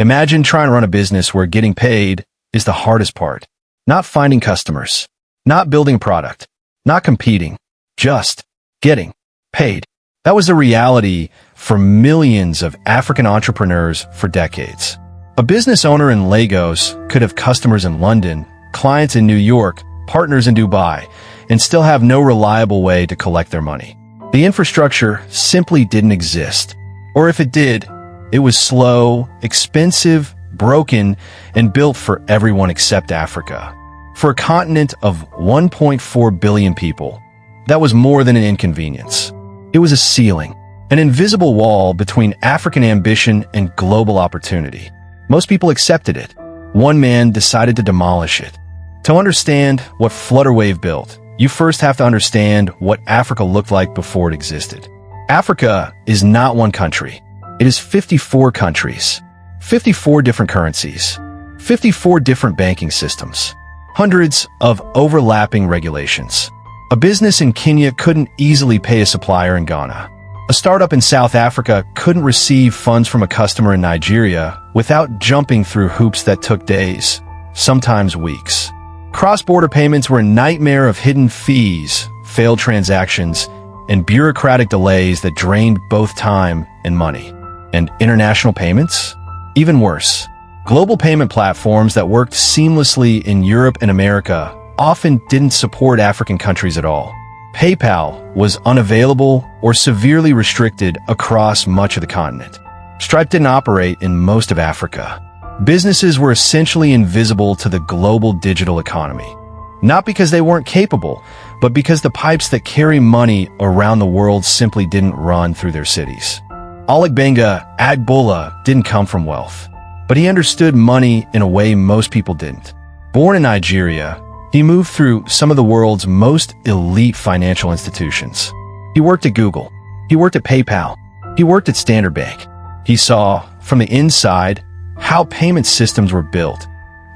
Imagine trying to run a business where getting paid is the hardest part. Not finding customers, not building a product, not competing, just getting paid. That was the reality for millions of African entrepreneurs for decades. A business owner in Lagos could have customers in London, clients in New York, partners in Dubai, and still have no reliable way to collect their money. The infrastructure simply didn't exist. Or if it did, it was slow, expensive, broken, and built for everyone except Africa. For a continent of 1.4 billion people, that was more than an inconvenience. It was a ceiling, an invisible wall between African ambition and global opportunity. Most people accepted it. One man decided to demolish it. To understand what Flutterwave built, you first have to understand what Africa looked like before it existed. Africa is not one country. It is 54 countries, 54 different currencies, 54 different banking systems, hundreds of overlapping regulations. A business in Kenya couldn't easily pay a supplier in Ghana. A startup in South Africa couldn't receive funds from a customer in Nigeria without jumping through hoops that took days, sometimes weeks. Cross-border payments were a nightmare of hidden fees, failed transactions, and bureaucratic delays that drained both time and money. And international payments? Even worse. Global payment platforms that worked seamlessly in Europe and America often didn't support African countries at all. PayPal was unavailable or severely restricted across much of the continent. Stripe didn't operate in most of Africa. Businesses were essentially invisible to the global digital economy. Not because they weren't capable, but because the pipes that carry money around the world simply didn't run through their cities. Benga Agbola didn't come from wealth, but he understood money in a way most people didn't. Born in Nigeria, he moved through some of the world's most elite financial institutions. He worked at Google. He worked at PayPal. He worked at Standard Bank. He saw, from the inside, how payment systems were built.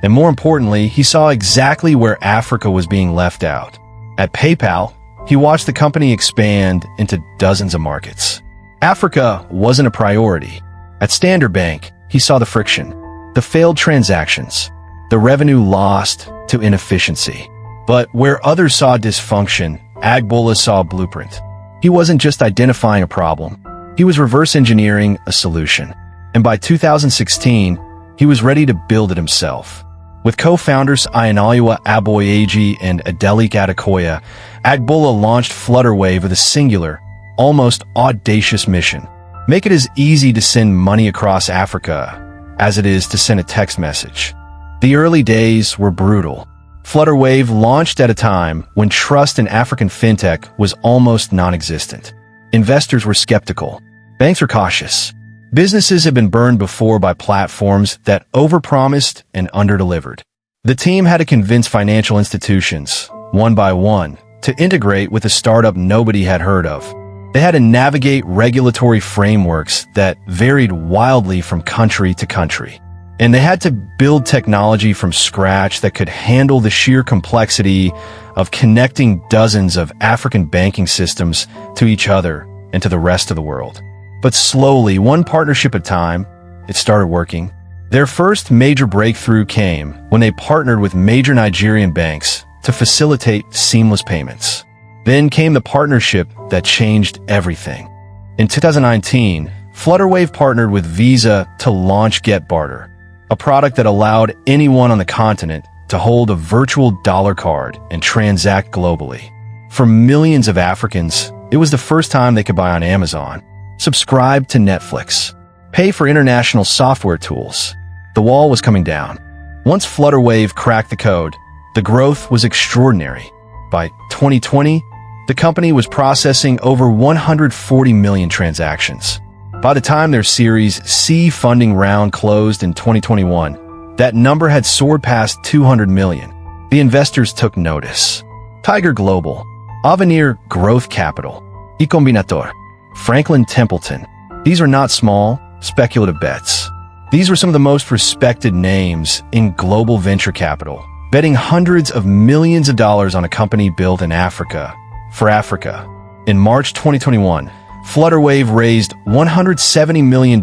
And more importantly, he saw exactly where Africa was being left out. At PayPal, he watched the company expand into dozens of markets. Africa wasn't a priority. At Standard Bank, he saw the friction, the failed transactions, the revenue lost to inefficiency. But where others saw dysfunction, Agbola saw a blueprint. He wasn't just identifying a problem. He was reverse engineering a solution. And by 2016, he was ready to build it himself. With co-founders Ionaliwa Aboyeji and Adelik Adekoya, Agbola launched Flutterwave with a singular, almost audacious mission. Make it as easy to send money across Africa as it is to send a text message. The early days were brutal. Flutterwave launched at a time when trust in African fintech was almost non-existent. Investors were skeptical. Banks were cautious. Businesses had been burned before by platforms that overpromised and underdelivered. The team had to convince financial institutions, one by one, to integrate with a startup nobody had heard of. They had to navigate regulatory frameworks that varied wildly from country to country. And they had to build technology from scratch that could handle the sheer complexity of connecting dozens of African banking systems to each other and to the rest of the world. But slowly, one partnership at a time, it started working. Their first major breakthrough came when they partnered with major Nigerian banks to facilitate seamless payments. Then came the partnership that changed everything. In 2019, Flutterwave partnered with Visa to launch Get Barter, a product that allowed anyone on the continent to hold a virtual dollar card and transact globally. For millions of Africans, it was the first time they could buy on Amazon, subscribe to Netflix, pay for international software tools. The wall was coming down. Once Flutterwave cracked the code, the growth was extraordinary. By 2020, the company was processing over 140 million transactions. By the time their Series C funding round closed in 2021, that number had soared past 200 million. The investors took notice. Tiger Global, Avenir Growth Capital, Ecombinator, Franklin Templeton. These are not small, speculative bets. These were some of the most respected names in global venture capital, betting hundreds of millions of dollars on a company built in Africa, for Africa. In March 2021, Flutterwave raised $170 million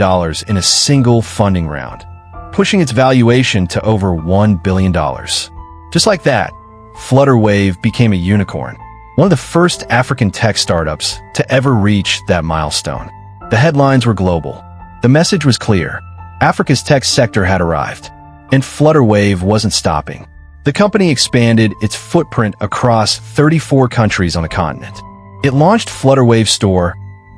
in a single funding round. pushing its valuation to over $1 billion. Just like that, Flutterwave became a unicorn, one of the first African tech startups to ever reach that milestone. The headlines were global. The message was clear. Africa's tech sector had arrived, and Flutterwave wasn't stopping. The company expanded its footprint across 34 countries on the continent. It launched Flutterwave Store,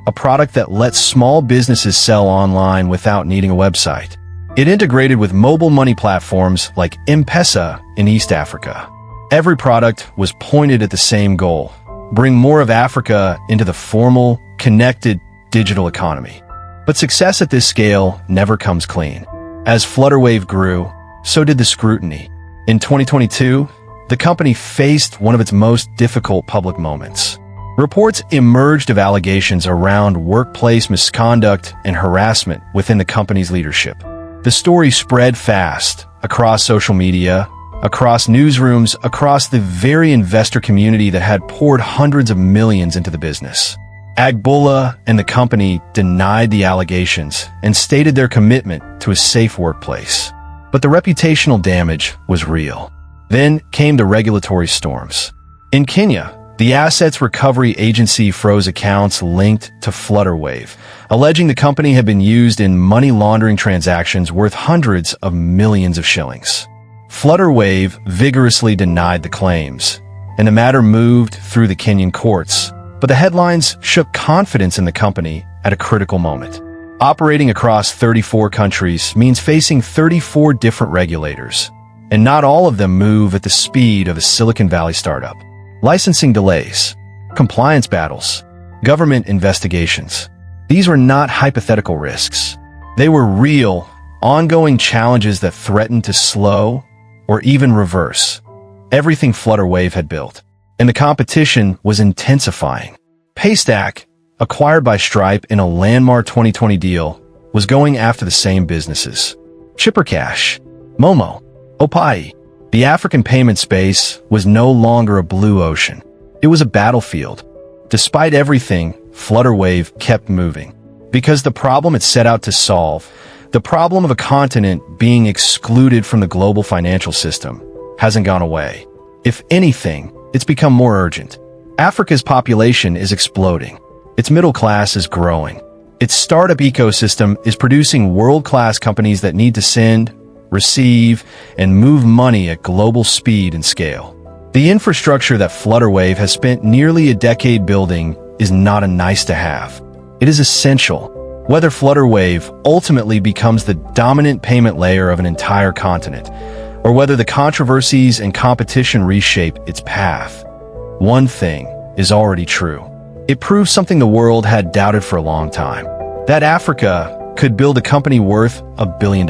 a product that lets small businesses sell online without needing a website. It integrated with mobile money platforms like M-Pesa in East Africa. Every product was pointed at the same goal: bring more of Africa into the formal, connected, digital economy. But success at this scale never comes clean. As Flutterwave grew, so did the scrutiny. In 2022, the company faced one of its most difficult public moments. Reports emerged of allegations around workplace misconduct and harassment within the company's leadership. The story spread fast across social media, across newsrooms, across the very investor community that had poured hundreds of millions into the business. Agboola and the company denied the allegations and stated their commitment to a safe workplace. But the reputational damage was real. Then came the regulatory storms. In Kenya, the Assets Recovery Agency froze accounts linked to Flutterwave, alleging the company had been used in money laundering transactions worth hundreds of millions of shillings. Flutterwave vigorously denied the claims, and the matter moved through the Kenyan courts. But the headlines shook confidence in the company at a critical moment. Operating across 34 countries means facing 34 different regulators, and not all of them move at the speed of a Silicon Valley startup. Licensing delays, compliance battles, government investigations. These were not hypothetical risks. They were real, ongoing challenges that threatened to slow or even reverse everything Flutterwave had built. And the competition was intensifying. Paystack, acquired by Stripe in a landmark 2020 deal, was going after the same businesses. Chippercash, Momo, Opay. The African payment space was no longer a blue ocean. It was a battlefield. Despite everything, Flutterwave kept moving. Because the problem it set out to solve, the problem of a continent being excluded from the global financial system, hasn't gone away. If anything, it's become more urgent. Africa's population is exploding. Its middle class is growing. Its startup ecosystem is producing world-class companies that need to send, receive, and move money at global speed and scale. The infrastructure that Flutterwave has spent nearly a decade building is not a nice-to-have. It is essential. Whether Flutterwave ultimately becomes the dominant payment layer of an entire continent, or whether the controversies and competition reshape its path, one thing is already true. It proves something the world had doubted for a long time: that Africa could build a company worth $1 billion.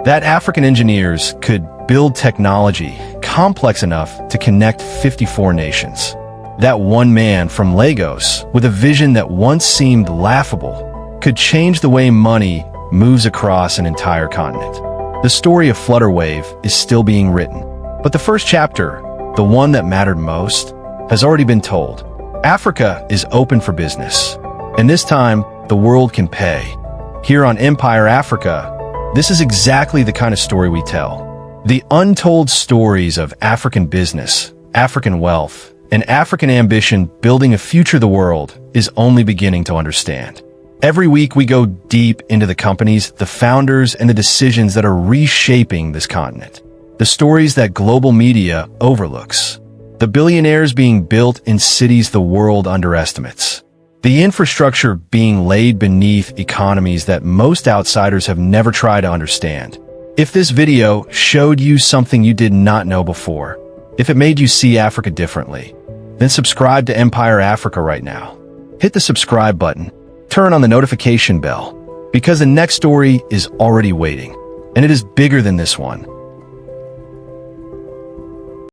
That African engineers could build technology complex enough to connect 54 nations. That one man from Lagos, with a vision that once seemed laughable, could change the way money moves across an entire continent. The story of Flutterwave is still being written, but the first chapter, the one that mattered most, has already been told. Africa is open for business, and this time, the world can pay. Here on Empire Africa, this is exactly the kind of story we tell. The untold stories of African business, African wealth, and African ambition building a future the world is only beginning to understand. Every week we go deep into the companies, the founders, and the decisions that are reshaping this continent. The stories that global media overlooks. The billionaires being built in cities the world underestimates. The infrastructure being laid beneath economies that most outsiders have never tried to understand. If this video showed you something you did not know before, if it made you see Africa differently, then subscribe to Empire Africa right now. Hit the subscribe button, turn on the notification bell, because the next story is already waiting, and it is bigger than this one.